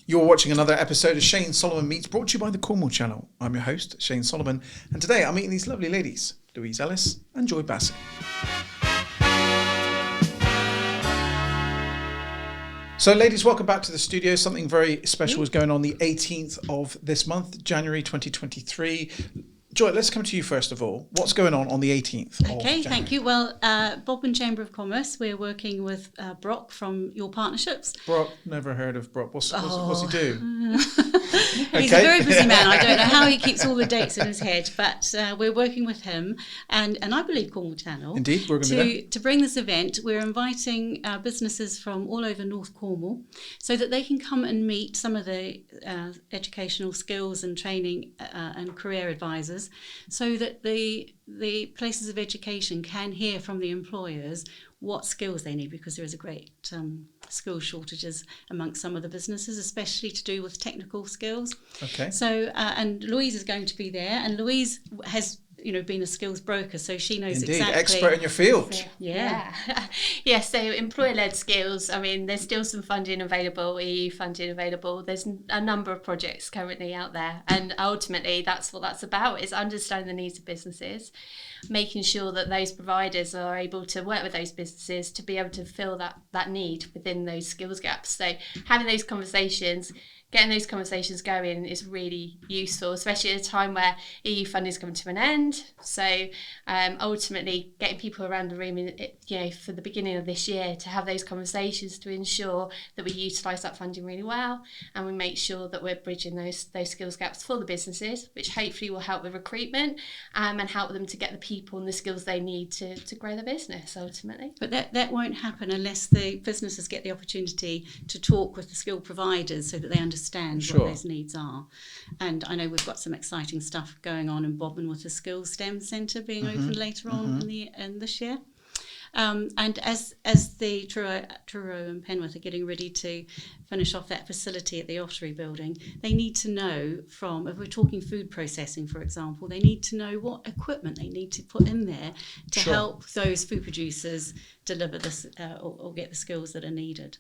You're watching another episode of Shane Solomon Meets, brought to you by the Cornwall Channel. I'm your host, Shane Solomon, and today I'm meeting these lovely ladies, Louise, Ellis and Joy Bassett. So ladies, welcome back to the studio. Something very special is going on the 18th of this month, January 2023. Joy, let's come to you first of all. What's going on the 18th of January? Thank you. Well, Bodmin Chamber of Commerce, we're working with Brock from your partnerships. Brock, never heard of Brock. What's he do? He's a very busy man. I don't know how he keeps all the dates in his head, but we're working with him and I believe Cornwall Channel. Indeed, we're going to be there. To bring this event. We're inviting businesses from all over North Cornwall so that they can come and meet some of the educational skills and training and career advisors, so that the places of education can hear from the employers what skills they need, because there is a great skill shortages amongst some of the businesses, especially to do with technical skills. Okay. So and Louise is going to be there, and Louise has been a skills broker, so she knows Indeed, exactly. expert in your field. Yeah. Yeah, so employer-led skills, I mean, there's still some funding available, EU funding available. There's a number of projects currently out there, and ultimately that's what that's about, is understanding the needs of businesses, making sure that those providers are able to work with those businesses to be able to fill that need within those skills gaps. So having those conversations, getting those conversations going is really useful, especially at a time where EU funding is coming to an end. So ultimately getting people around the room for the beginning of this year to have those conversations to ensure that we utilise that funding really well, and we make sure that we're bridging those skills gaps for the businesses, which hopefully will help with recruitment and help them to get the people and the skills they need to grow their business ultimately. But that won't happen unless the businesses get the opportunity to talk with the skill providers so that they understand what those needs are. And I know we've got some exciting stuff going on in Bodmin with the Skills STEM Centre being opened later on in this year. And as the Truro and Penwith are getting ready to finish off that facility at the Ottery building, they need to know if we're talking food processing, for example, they need to know what equipment they need to put in there to help those food producers deliver this or get the skills that are needed.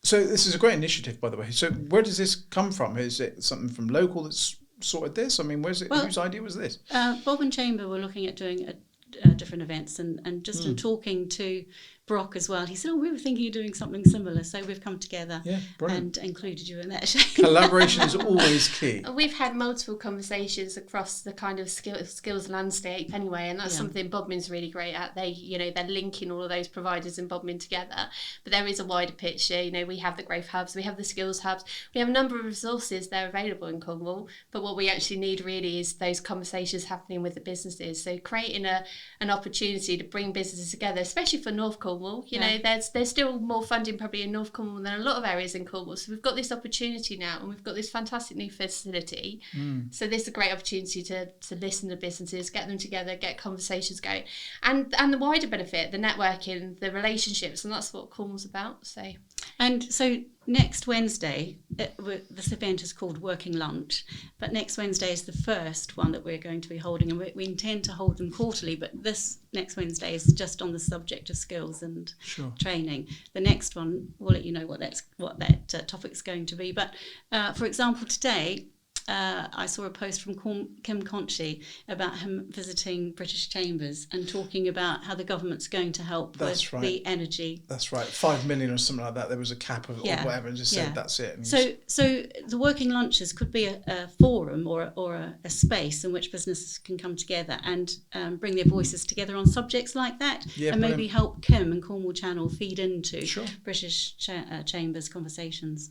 So this is a great initiative, by the way. So where does this come from? Is it something from local that's sorted this? I mean, where's it? Whose idea was this? Bodmin Chamber were looking at doing different events, and just in talking to Brock as well, he said, we were thinking of doing something similar, so we've come together and included you in that. Collaboration is always key. We've had multiple conversations across the kind of skills landscape anyway, and that's something Bodmin's really great at. They're linking all of those providers in Bodmin together, but there is a wider picture. We have the growth hubs, we have the skills hubs, we have a number of resources that are available in Cornwall, but what we actually need really is those conversations happening with the businesses. So creating an opportunity to bring businesses together, especially for North Cornwall. There's still more funding probably in North Cornwall than a lot of areas in Cornwall. So we've got this opportunity now, and we've got this fantastic new facility. So this is a great opportunity to listen to businesses, get them together, get conversations going, and the wider benefit, the networking, the relationships, and that's what Cornwall's about. So next Wednesday, this event is called Working Lunch, but next Wednesday is the first one that we're going to be holding, and we intend to hold them quarterly, but this next Wednesday is just on the subject of skills and training. The next one, we'll let you know what that topic's going to be. But for example, today, I saw a post from Kim Conchie about him visiting British Chambers and talking about how the government's going to help with the energy. That's right, 5 million or something like that. There was a cap of or whatever, and just said that's it. And so the working lunches could be a forum or a space in which businesses can come together and bring their voices together on subjects like that, and maybe help Kim and Cornwall Channel feed into British Chambers conversations.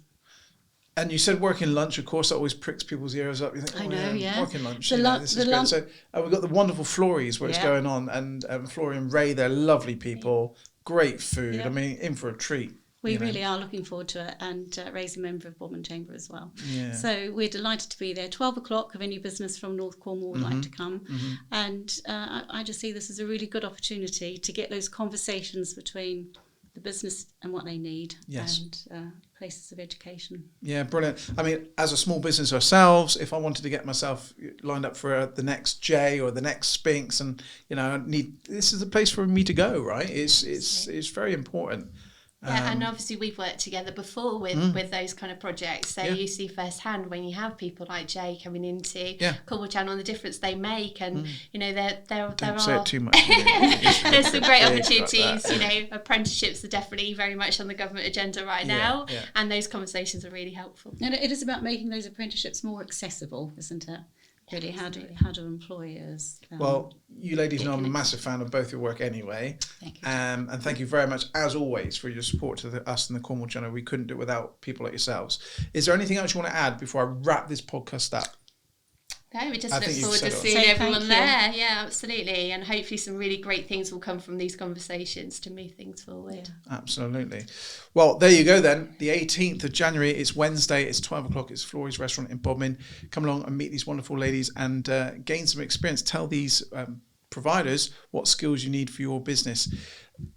And you said working lunch, of course, that always pricks people's ears up. You think, working lunch. This is great. So we've got the wonderful Flory's where it's going on, and Flory and Ray, they're lovely people, great food. I mean, in for a treat. We really are looking forward to it, and Ray's a member of Bodmin Chamber as well. Yeah. So we're delighted to be there. 12 o'clock, if any business from North Cornwall would like to come. And I just see this as a really good opportunity to get those conversations between the business and what they need, and places of education. Yeah, brilliant. I mean, as a small business ourselves, if I wanted to get myself lined up for the next J or the next Spinks, and this is a place for me to go, right? It's very important. Yeah, and obviously we've worked together before with those kind of projects, so you see firsthand when you have people like Jay coming into Cornwall Channel and the difference they make, and you know there say are it too much. there's some great opportunities. You know, apprenticeships are definitely very much on the government agenda right now, and those conversations are really helpful. And it is about making those apprenticeships more accessible, isn't it? Really, how do employers? Well, you ladies know I'm a massive fan of both your work anyway. Thank you. And thank you very much, as always, for your support to us and the Cornwall Channel. We couldn't do it without people like yourselves. Is there anything else you want to add before I wrap this podcast up? No, we just look forward to seeing everyone there. Yeah, absolutely. And hopefully some really great things will come from these conversations to move things forward. Yeah. Absolutely. Well, there you go then. The 18th of January, it's Wednesday, it's 12 o'clock, it's Flory's Restaurant in Bodmin. Come along and meet these wonderful ladies and gain some experience. Tell these providers what skills you need for your business.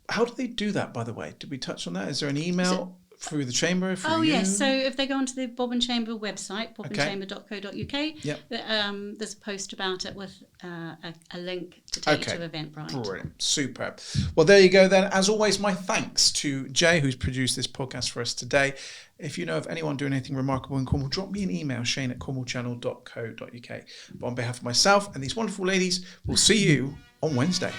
How do they do that, by the way? Did we touch on that? Is there an email? Through the chamber? Yes. So if they go onto the Bodmin Chamber website, bodminchamber.co.uk, there's a post about it with a link to take to Eventbrite. Brilliant. Superb. Well, there you go then. As always, my thanks to Jay, who's produced this podcast for us today. If you know of anyone doing anything remarkable in Cornwall, drop me an email, shane@cornwallchannel.co.uk. But on behalf of myself and these wonderful ladies, we'll see you on Wednesday.